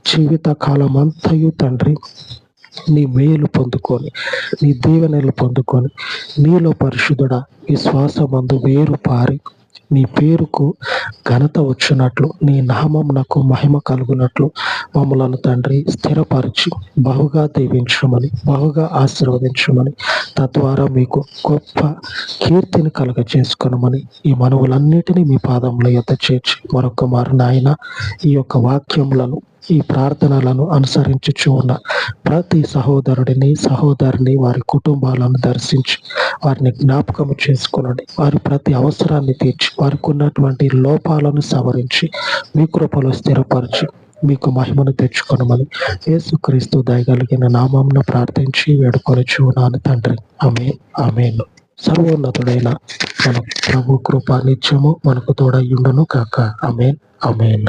జీవిత కాలం అంతయు తండ్రి నీ మేలు పొందుకొని, నీ దీవెనలు పొందుకొని, నీలో పరిశుద్ధుడా విశ్వాసమందు వేరు పారి నీ పేరుకు ఘనత వచ్చినట్లు, నీ నామమునకు మహిమ కలుగునట్లు మమ్మలను తండ్రి స్థిరపరిచి బహుగా దీవించమని, బహుగా ఆశీర్వదించమని, తద్వారా మీకు గొప్ప కీర్తిని కలుగ చేసుకొనమని ఈ మనవులన్నిటినీ మీ పాదముల యొద్ద చేర్చి మరొక మారు నాయన ఈ యొక్క వాక్యములను, ఈ ప్రార్థనలను అనుసరించుచు ఉన్న ప్రతి సహోదరుడిని, సహోదరిని, వారి కుటుంబాలను దర్శించి వారిని జ్ఞాపకము చేసుకునండి. వారి ప్రతి అవసరాన్ని తీర్చి, వారికి ఉన్నటువంటి లోపాలను సవరించి మీ కృపలో స్థిరపరిచి మీకు మహిమను తెచ్చుకొనమని యేసుక్రీస్తు దయగలిగిన నామమున ప్రార్థించి వేడుకొనుచున్నాను తండ్రి. ఆమేన్, ఆమేన్. సర్వోన్నతుడైన మన ప్రభు కృప నిత్యము మనకు తోడయ్యుండును కాక. ఆమేన్, ఆమేన్.